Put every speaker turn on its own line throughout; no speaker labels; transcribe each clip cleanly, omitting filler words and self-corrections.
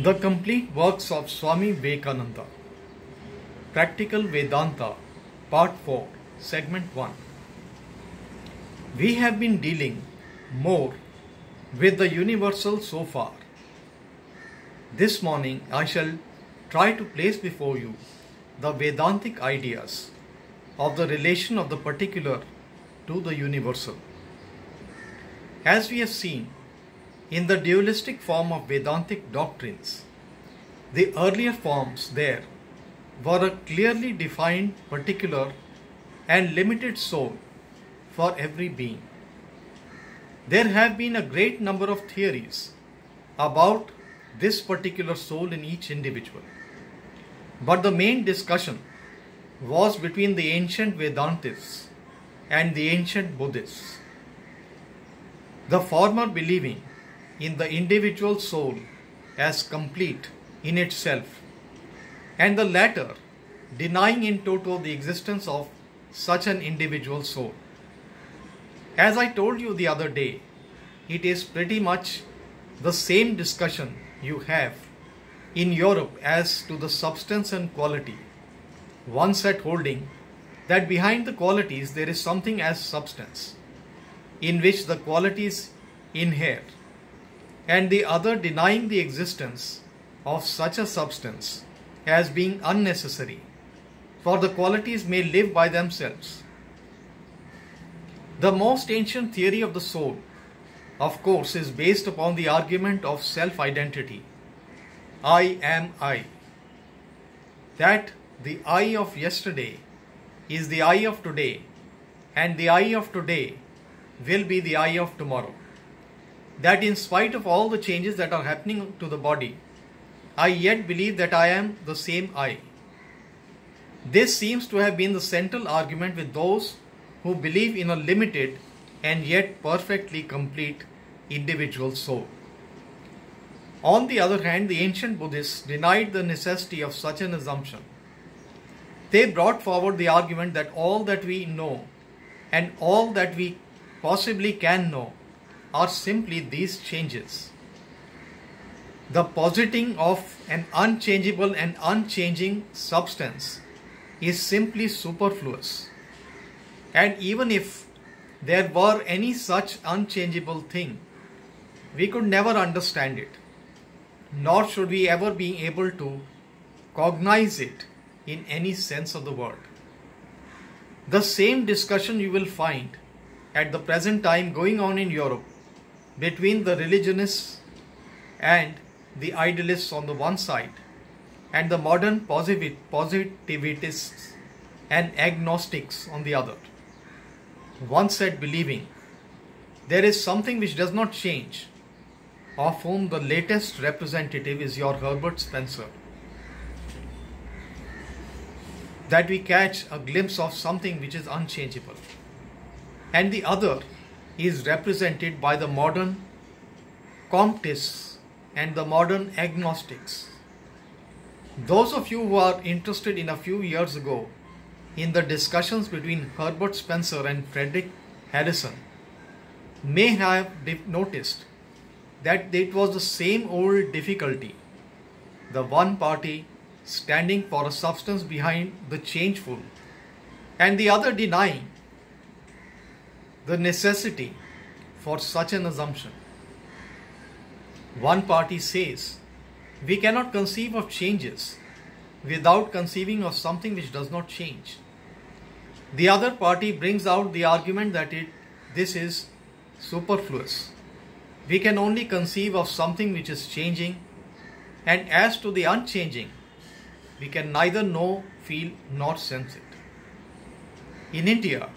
The complete works of Swami Vivekananda. Practical Vedanta, Part 4, Segment 1. We have been dealing more with the universal so far. This morning I shall try to place before you the Vedantic ideas of the relation of the particular to the universal. As we have seen, in the dualistic form of Vedantic doctrines, the earlier forms there were a clearly defined particular and limited soul for every being. There have been a great number of theories about this particular soul in each individual. But the main discussion was between the ancient Vedantists and the ancient Buddhists. The former believing in the individual soul as complete in itself, and the latter denying in toto the existence of such an individual soul. As I told you the other day, it is pretty much the same discussion you have in Europe as to the substance and quality. One set holding that behind the qualities there is something as substance, in which the qualities inhere, and the other denying the existence of such a substance as being unnecessary, for the qualities may live by themselves. The most ancient theory of the soul, of course, is based upon the argument of self-identity. I am I. That the I of yesterday is the I of today, and the I of today will be the I of tomorrow. That in spite of all the changes that are happening to the body, I yet believe that I am the same I. This seems to have been the central argument with those who believe in a limited and yet perfectly complete individual soul. On the other hand, the ancient Buddhists denied the necessity of such an assumption. They brought forward the argument that all that we know and all that we possibly can know are simply these changes. The positing of an unchangeable and unchanging substance is simply superfluous. And even if there were any such unchangeable thing, we could never understand it, nor should we ever be able to cognize it in any sense of the word. The same discussion you will find at the present time going on in Europe between the religionists and the idealists on the one side, and the modern positivists and agnostics on the other. One set believing there is something which does not change, of whom the latest representative is your Herbert Spencer. That we catch a glimpse of something which is unchangeable. And the other is represented by the modern Comtists and the modern agnostics. Those of you who are interested in a few years ago in the discussions between Herbert Spencer and Frederick Harrison may have noticed that it was the same old difficulty, the one party standing for a substance behind the changeful and the other denying the necessity for such an assumption. One party says we cannot conceive of changes without conceiving of something which does not change. The other party brings out the argument that this is superfluous. We can only conceive of something which is changing, and as to the unchanging, we can neither know, feel, nor sense it. In India,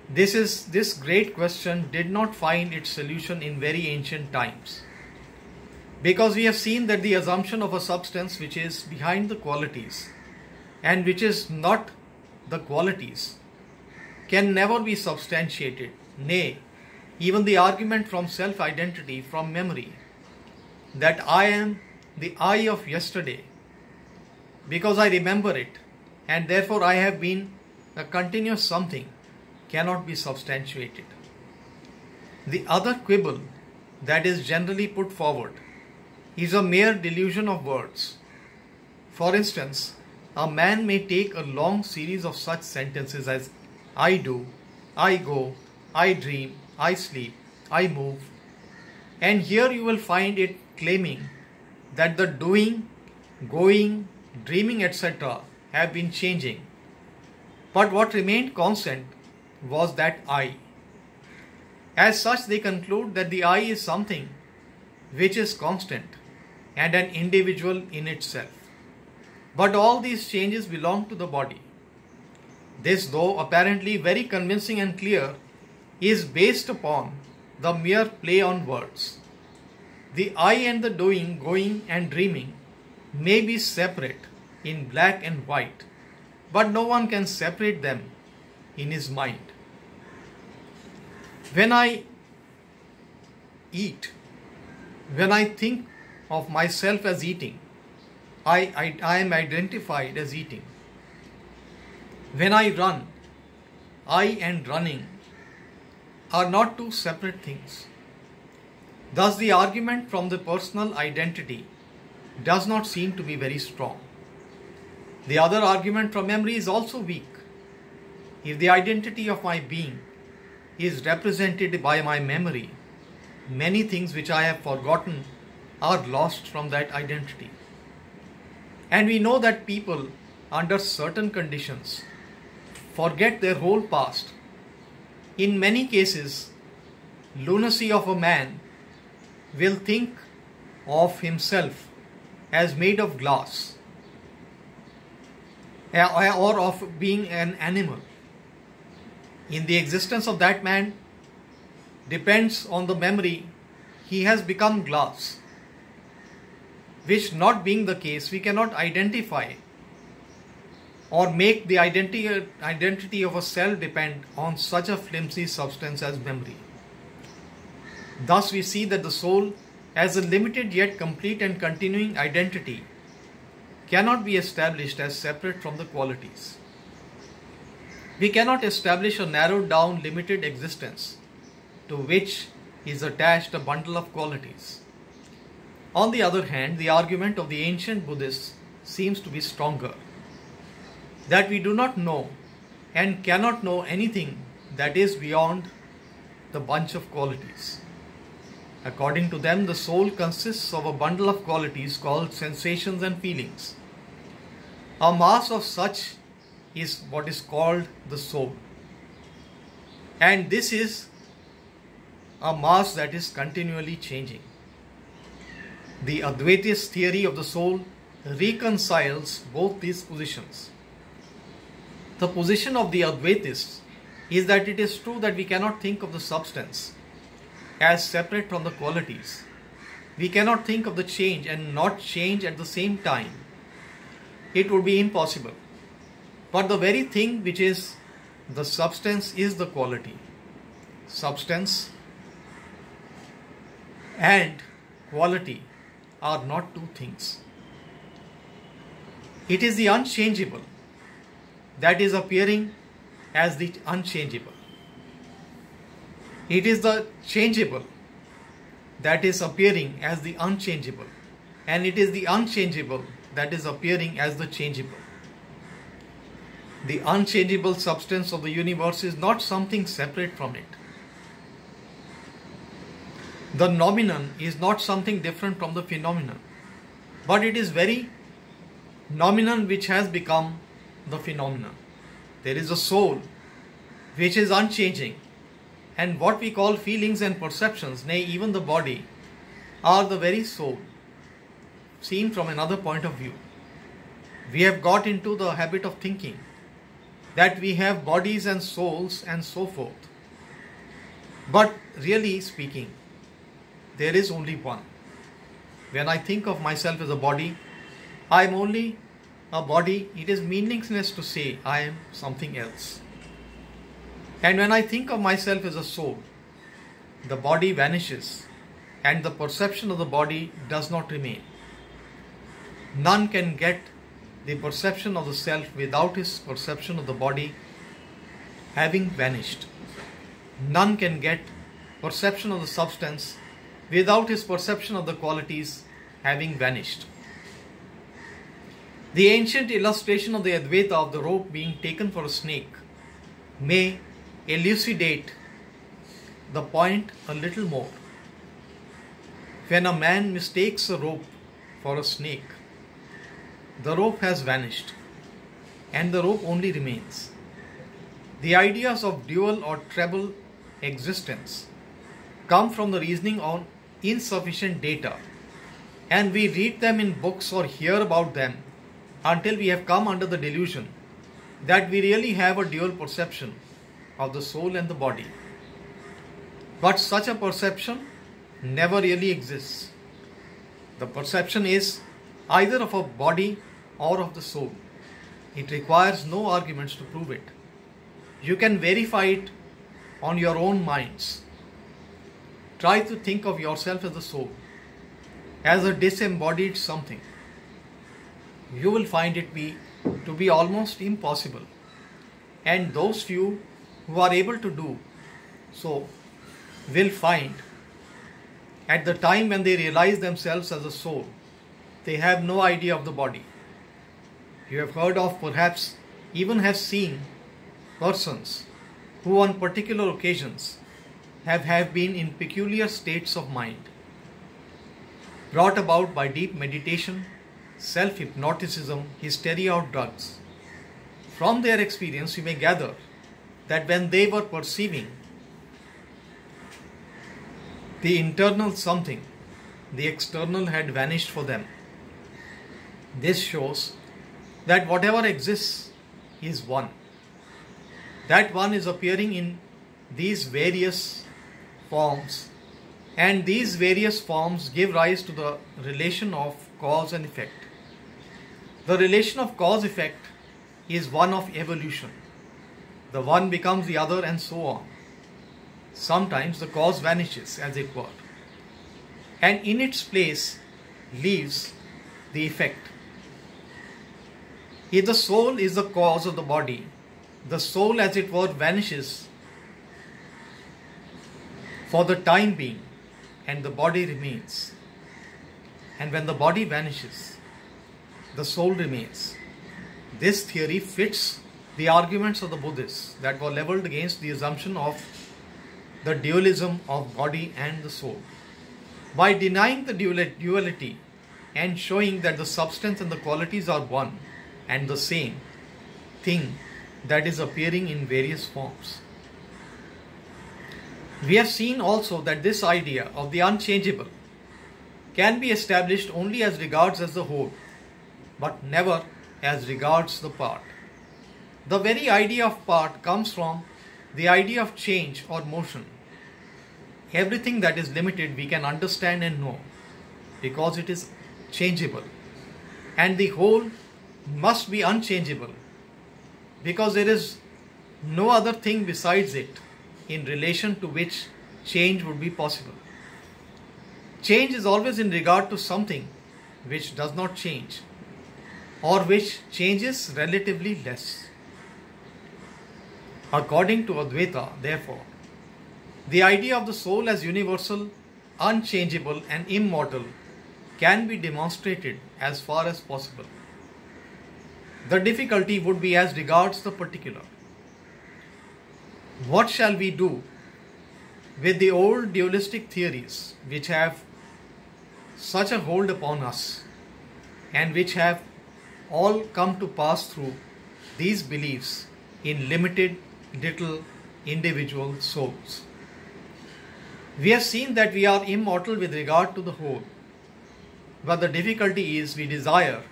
this great question did not find its solution in very ancient times, because we have seen that the assumption of a substance which is behind the qualities and which is not the qualities can never be substantiated. Nay, even the argument from self-identity, from memory, that I am the I of yesterday because I remember it and therefore I have been a continuous something, cannot be substantiated. The other quibble that is generally put forward is a mere delusion of words. For instance, a man may take a long series of such sentences as I do, I go, I dream, I sleep, I move, and here you will find it claiming that the doing, going, dreaming, etc. have been changing. But what remained constant was that I. As such, they conclude that the I is something which is constant and an individual in itself. But all these changes belong to the body. This, though apparently very convincing and clear, is based upon the mere play on words. The I and the doing, going and dreaming may be separate in black and white, but no one can separate them in his mind. When I eat, when I think of myself as eating, I am identified as eating. When I run, I and running are not two separate things. Thus, the argument from the personal identity does not seem to be very strong. The other argument from memory is also weak. If the identity of my being is represented by my memory, many things which I have forgotten are lost from that identity. And we know that people, under certain conditions, forget their whole past. In many cases, lunacy of a man will think of himself as made of glass or of being an animal. In the existence of that man depends on the memory he has become glass, which not being the case, we cannot identify or make the identity of a cell depend on such a flimsy substance as memory. Thus we see that the soul, as a limited yet complete and continuing identity, cannot be established as separate from the qualities. We cannot establish a narrowed down limited existence to which is attached a bundle of qualities. On the other hand, the argument of the ancient Buddhists seems to be stronger, that we do not know and cannot know anything that is beyond the bunch of qualities. According to them, the soul consists of a bundle of qualities called sensations and feelings. A mass of such is what is called the soul. And this is a mass that is continually changing. The Advaitist theory of the soul reconciles both these positions. The position of the Advaitists is that it is true that we cannot think of the substance as separate from the qualities. We cannot think of the change and not change at the same time. It would be impossible. But the very thing which is the substance is the quality. Substance and quality are not two things. It is the unchangeable that is appearing as the unchangeable. It is the changeable that is appearing as the unchangeable. And it is the unchangeable that is appearing as the changeable. The unchangeable substance of the universe is not something separate from it. The nomenon is not something different from the phenomenon, but it is very nomenon which has become the phenomenon. There is a soul which is unchanging, and what we call feelings and perceptions, nay, even the body, are the very soul, seen from another point of view. We have got into the habit of thinking that we have bodies and souls and so forth. But really speaking, there is only one. When I think of myself as a body, I am only a body. It is meaningless to say I am something else. And when I think of myself as a soul, the body vanishes and the perception of the body does not remain. None can get the perception of the self without his perception of the body having vanished. None can get perception of the substance without his perception of the qualities having vanished. The ancient illustration of the Advaita of the rope being taken for a snake may elucidate the point a little more. When a man mistakes a rope for a snake, the rope has vanished and the rope only remains. The ideas of dual or treble existence come from the reasoning on insufficient data, and we read them in books or hear about them until we have come under the delusion that we really have a dual perception of the soul and the body. But such a perception never really exists. The perception is either of a body or of the soul. It requires no arguments to prove it. You can verify it on your own minds. Try to think of yourself as a soul, as a disembodied something. You will find it to be almost impossible. And those few who are able to do so will find at the time when they realize themselves as a soul, they have no idea of the body. You have heard of, perhaps even have seen, persons who on particular occasions have been in peculiar states of mind, brought about by deep meditation, self-hypnoticism, hysteria or drugs. From their experience, you may gather that when they were perceiving the internal something, the external had vanished for them. This shows that whatever exists is one. That one is appearing in these various forms, and these various forms give rise to the relation of cause and effect. The relation of cause-effect is one of evolution. The one becomes the other and so on. Sometimes the cause vanishes, as it were, and in its place leaves the effect. If the soul is the cause of the body, the soul, as it were, vanishes for the time being and the body remains. And when the body vanishes, the soul remains. This theory fits the arguments of the Buddhists that were leveled against the assumption of the dualism of body and the soul. By denying the duality and showing that the substance and the qualities are one and the same thing that is appearing in various forms. We have seen also that this idea of the unchangeable can be established only as regards as the whole, but never as regards the part. The very idea of part comes from the idea of change or motion. Everything that is limited we can understand and know because it is changeable, and the whole must be unchangeable because there is no other thing besides it in relation to which change would be possible. Change is always in regard to something which does not change or which changes relatively less. According to Advaita, therefore, the idea of the soul as universal, unchangeable and immortal can be demonstrated as far as possible. The difficulty would be as regards the particular. What shall we do with the old dualistic theories which have such a hold upon us and which have all come to pass through these beliefs in limited little individual souls? We have seen that we are immortal with regard to the whole, but the difficulty is we desire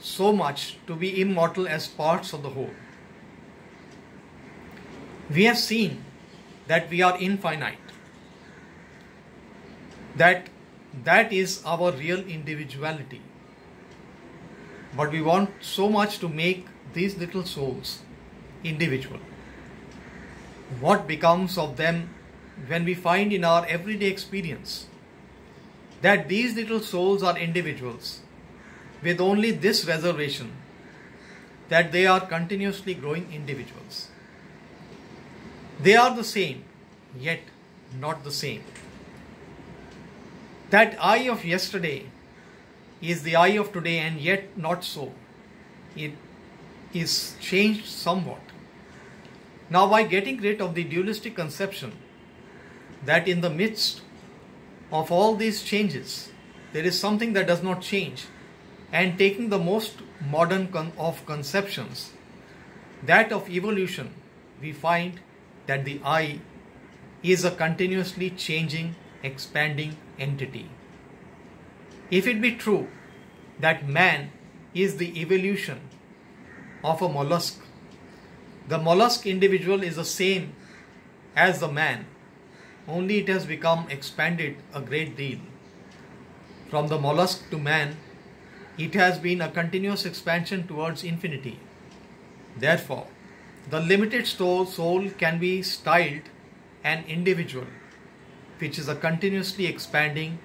so much to be immortal as parts of the whole. We have seen that we are infinite, that is our real individuality, but we want so much to make these little souls individual. What becomes of them when we find in our everyday experience that these little souls are individuals with only this reservation that they are continuously growing individuals? They are the same yet not the same. That I of yesterday is the I of today and yet not so. It is changed somewhat. Now, by getting rid of the dualistic conception that in the midst of all these changes, there is something that does not change, and taking the most modern of conceptions, that of evolution, we find that the I is a continuously changing, expanding entity. If it be true that man is the evolution of a mollusk, the mollusk individual is the same as the man, only it has become expanded a great deal. From the mollusk to man, it has been a continuous expansion towards infinity. Therefore, the limited soul can be styled an individual, which is a continuously expanding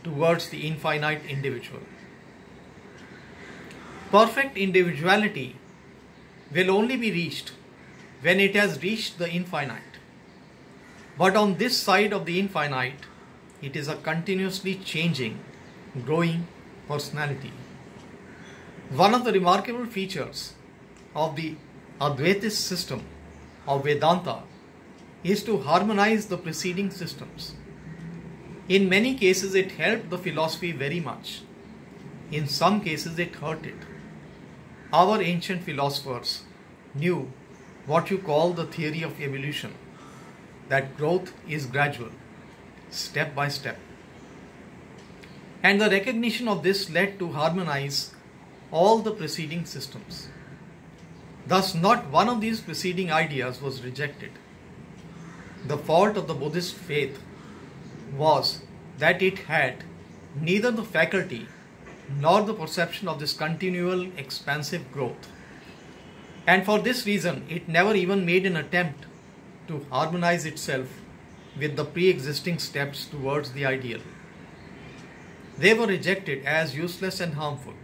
towards the infinite individual. Perfect individuality will only be reached when it has reached the infinite. But on this side of the infinite, it is a continuously changing, growing personality. One of the remarkable features of the Advaitist system of Vedanta is to harmonize the preceding systems. In many cases, it helped the philosophy very much. In some cases, it hurt it. Our ancient philosophers knew what you call the theory of evolution, that growth is gradual, step by step. And the recognition of this led to harmonize all the preceding systems. Thus, not one of these preceding ideas was rejected. The fault of the Buddhist faith was that it had neither the faculty nor the perception of this continual expansive growth. And for this reason, it never even made an attempt to harmonize itself with the pre-existing steps towards the ideal. They were rejected as useless and harmful.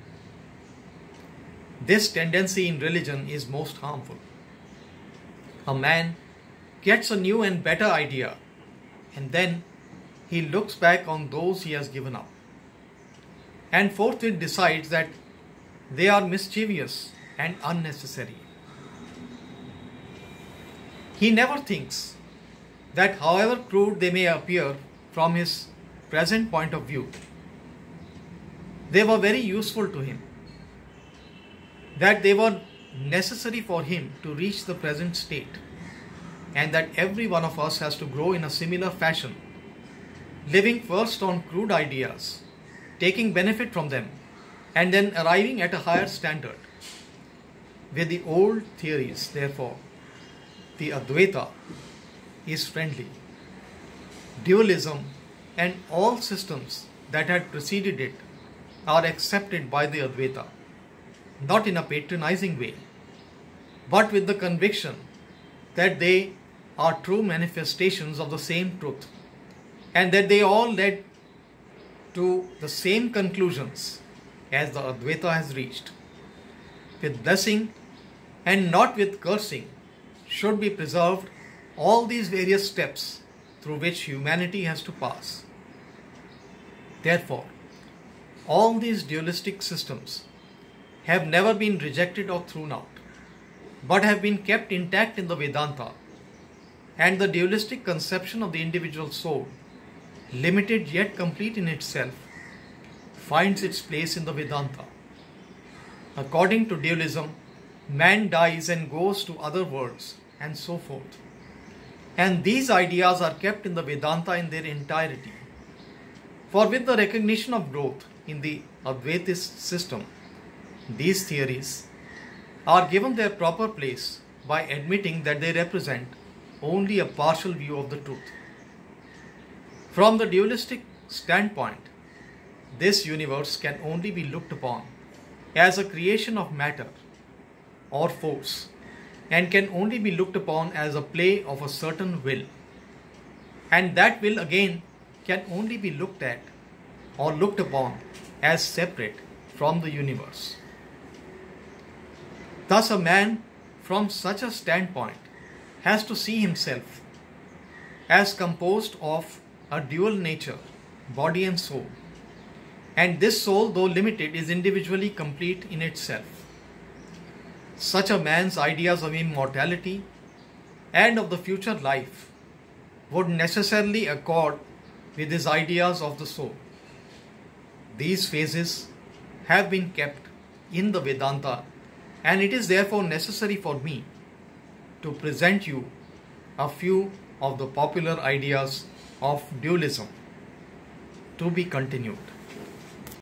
This tendency in religion is most harmful. A man gets a new and better idea, and then he looks back on those he has given up, and forthwith decides that they are mischievous and unnecessary. He never thinks that however crude they may appear from his present point of view, they were very useful to him, that they were necessary for him to reach the present state, and that every one of us has to grow in a similar fashion, living first on crude ideas, taking benefit from them, and then arriving at a higher standard. With the old theories, therefore, the Advaita is friendly. Dualism and all systems that had preceded it are accepted by the Advaita, not in a patronizing way, but with the conviction that they are true manifestations of the same truth, and that they all led to the same conclusions as the Advaita has reached. With blessing and not with cursing should be preserved all these various steps through which humanity has to pass. Therefore, all these dualistic systems have never been rejected or thrown out, but have been kept intact in the Vedanta, and the dualistic conception of the individual soul, limited yet complete in itself, finds its place in the Vedanta. According to dualism, man dies and goes to other worlds, and so forth. And these ideas are kept in the Vedanta in their entirety. For with the recognition of growth in the Advaitist system, these theories are given their proper place by admitting that they represent only a partial view of the truth. From the dualistic standpoint, this universe can only be looked upon as a creation of matter or force, and can only be looked upon as a play of a certain will. And that will again can only be looked at or looked upon as separate from the universe. Thus, a man from such a standpoint has to see himself as composed of a dual nature, body and soul. And this soul, though limited, is individually complete in itself. Such a man's ideas of immortality and of the future life would necessarily accord with his ideas of the soul. These phases have been kept in the Vedanta, and it is therefore necessary for me to present you a few of the popular ideas of dualism. To be continued.